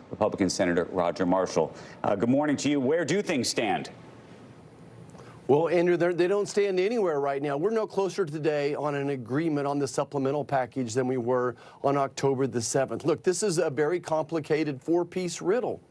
Republican Senator Roger Marshall. Good morning to you. Where do things stand? Well, Andrew, they don't stand anywhere right now. We're no closer today on an agreement on the supplemental package than we were on October the 7th. Look, this is a very complicated four-piece riddle.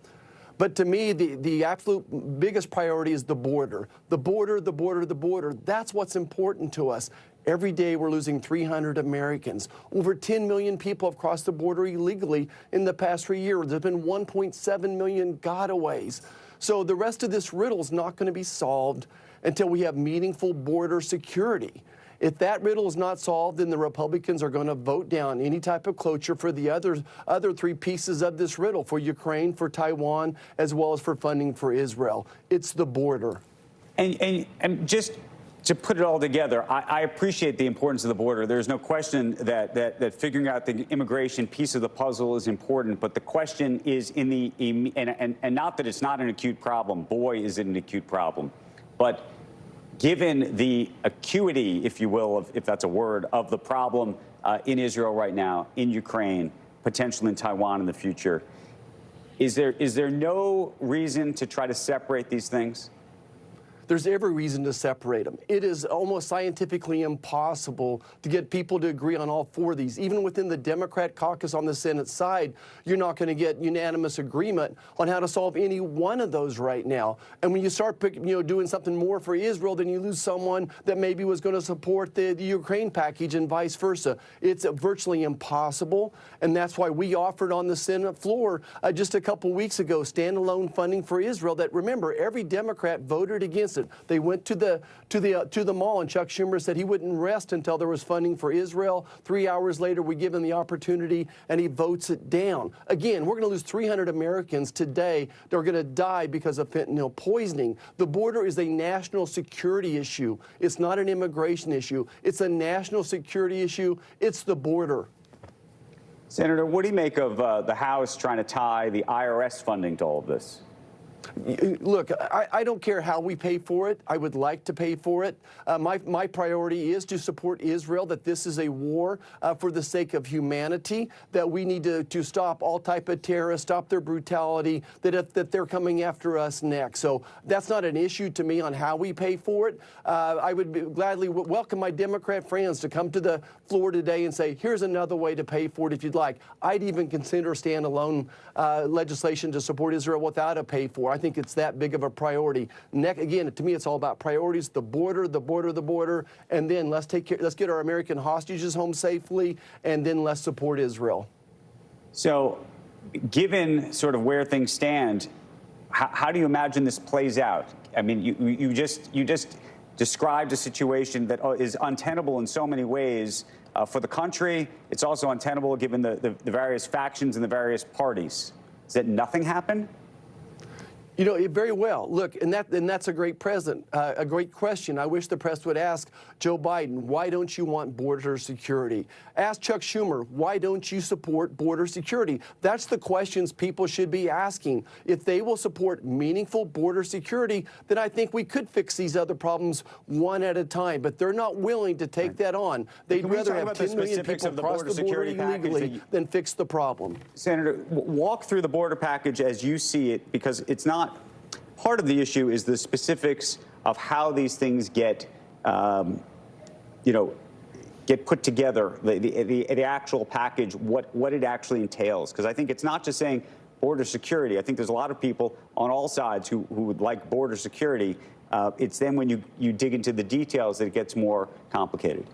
But to me, the absolute biggest priority is the border. The border, the border, the border. That's what's important to us. Every day we're losing 300 Americans. Over 10 million people have crossed the border illegally in the past 3 years. There's been 1.7 million gotaways. So the rest of this riddle is not going to be solved until we have meaningful border security. If that riddle is not solved, then the Republicans are going to vote down any type of cloture for the other three pieces of this riddle, for Ukraine, for Taiwan, as well as for funding for Israel. It's the border. And just to put it all together, I appreciate the importance of the border. There's no question that figuring out the immigration piece of the puzzle is important. But the question is and not that it's not an acute problem. Boy, is it an acute problem. But given the acuity, if you will, if that's a word, of the problem in Israel right now, in Ukraine, potentially in Taiwan in the future, is there no reason to try to separate these things? There's every reason to separate them. It is almost scientifically impossible to get people to agree on all four of these. Even within the Democrat caucus on the Senate side, you're not going to get unanimous agreement on how to solve any one of those right now. And when you start doing something more for Israel, then you lose someone that maybe was going to support the Ukraine package and vice versa. It's virtually impossible, and that's why we offered on the Senate floor just a couple weeks ago standalone funding for Israel. That, remember, every Democrat voted against it. They went to the mall, and Chuck Schumer said he wouldn't rest until there was funding for Israel. 3 hours later, we give him the opportunity, and he votes it down. Again, we're going to lose 300 Americans today that are going to die because of fentanyl poisoning. The border is a national security issue. It's not an immigration issue. It's a national security issue. It's the border. Senator, what do you make of the House trying to tie the IRS funding to all of this? Look, I don't care how we pay for it. I would like to pay for it. My priority is to support Israel, that this is a war for the sake of humanity, that we need to stop all type of terrorists, stop their brutality, that they're coming after us next. So that's not an issue to me on how we pay for it. I would gladly welcome my Democrat friends to come to the floor today and say, here's another way to pay for it if you'd like. I'd even consider standalone legislation to support Israel without a pay for. I think it's that big of a priority. Again, to me, it's all about priorities: the border, the border, the border, and then let's get our American hostages home safely, and then let's support Israel. So, given sort of where things stand, how do you imagine this plays out? I mean, you just described a situation that is untenable in so many ways for the country. It's also untenable given the various factions and the various parties. Does that nothing happen? You know, very well. Look, and that's a great a great question. I wish the press would ask Joe Biden, why don't you want border security? Ask Chuck Schumer, why don't you support border security? That's the questions people should be asking. If they will support meaningful border security, then I think we could fix these other problems one at a time. But they're not willing to take that on. They'd rather have 10 million people cross the border illegally than fix the problem. Senator, walk through the border package as you see it, because it's not. Part of the issue is the specifics of how these things get put together, the actual package, what it actually entails. Because I think it's not just saying border security. I think there's a lot of people on all sides who would like border security. It's then when you dig into the details that it gets more complicated.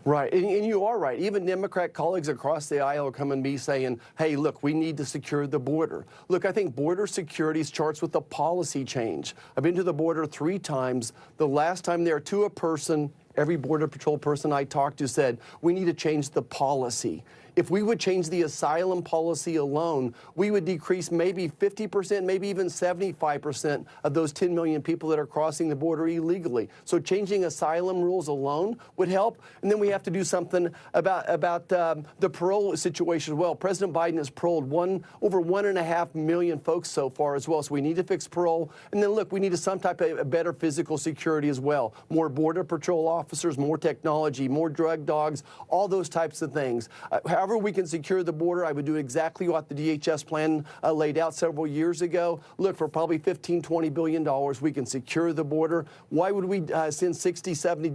Right, and you are right. Even Democrat colleagues across the aisle are coming to me saying, hey, look, we need to secure the border. Look, I think border security starts with a policy change. I've been to the border 3 times. The last time there, to a person, every Border Patrol person I talked to said, we need to change the policy. If we would change the asylum policy alone, we would decrease maybe 50%, maybe even 75% of those 10 million people that are crossing the border illegally. So changing asylum rules alone would help. And then we have to do something about the parole situation as well. President Biden has paroled over 1.5 million folks so far as well. So we need to fix parole. And then, look, we need some type of better physical security as well. More Border Patrol officers, more technology, more drug dogs, all those types of things. However However we can secure the border, I would do exactly what the DHS plan laid out several years ago. Look, for probably $15, $20 billion, we can secure the border. Why would we send $60,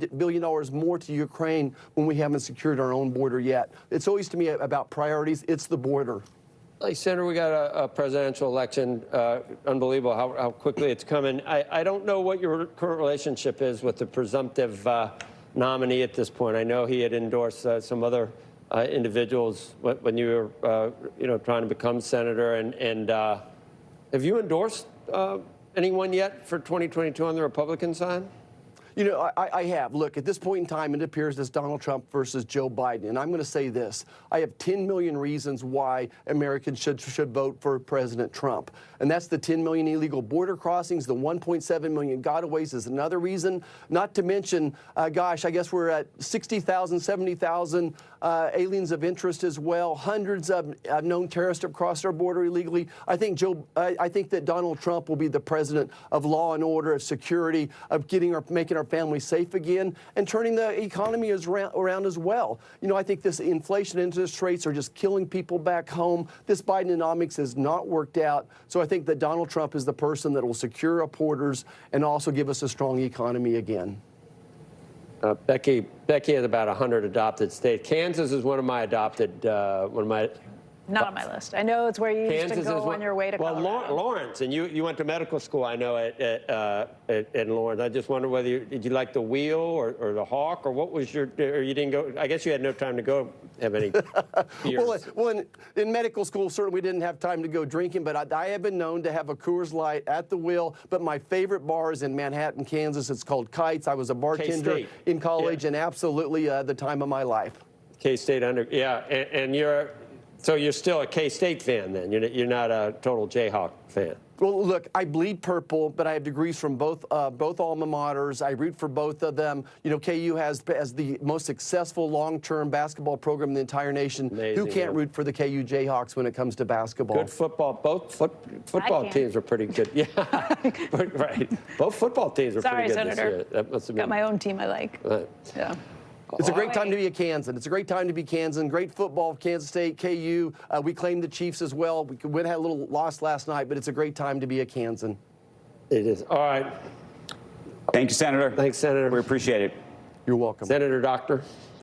$70 billion more to Ukraine when we haven't secured our own border yet? It's always, to me, about priorities. It's the border. Hey, Senator, we got a presidential election. Unbelievable how quickly it's coming. I don't know what your current relationship is with the presumptive nominee at this point. I know he had endorsed some other individuals when you were, trying to become senator. And have you endorsed anyone yet for 2022 on the Republican side? I have. Look, at this point in time, it appears as Donald Trump versus Joe Biden. And I'm going to say this. I have 10 million reasons why Americans should vote for President Trump. And that's the 10 million illegal border crossings, the 1.7 million gotaways is another reason. Not to mention, I guess we're at 60,000, 70,000 aliens of interest as well. Hundreds of known terrorists have crossed our border illegally. I think that Donald Trump will be the president of law and order, of security, of making our families safe again, and turning the economy around as well. I think this inflation, interest rates are just killing people back home. This Bidenomics has not worked out. So I think that Donald Trump is the person that will secure our borders and also give us a strong economy again. Becky has about 100 adopted states. Kansas is one of my adopted, Not on my list. I know it's where you used to go on your way to Colorado. Well, Lawrence, and you went to medical school, I know, at Lawrence. I just wonder whether did you like the wheel or the hawk, or what was or you didn't go? I guess you had no time to go have any beers. Well, in medical school, certainly we didn't have time to go drinking, but I have been known to have a Coors Light at the wheel. But my favorite bar is in Manhattan, Kansas. It's called Kites. I was a bartender in college, and absolutely the time of my life. K-State and So you're still a K-State fan then? You're not a total Jayhawk fan? Well, look, I bleed purple, but I have degrees from both alma maters. I root for both of them. KU has the most successful long-term basketball program in the entire nation. Amazing, Who can't root for the KU Jayhawks when it comes to basketball? Good football. Both football teams are pretty good. Yeah, right. Both football teams are pretty good Senator. this year. That must have been. Got my own team I like. Right. Yeah. It's a great time to be a Kansan. It's a great time to be Kansan. Great football, Kansas State, KU. We claim the Chiefs as well. We had a little loss last night, but it's a great time to be a Kansan. It is. All right. Thank you, Senator. Thanks, Senator. We appreciate it. You're welcome. Senator Doctor.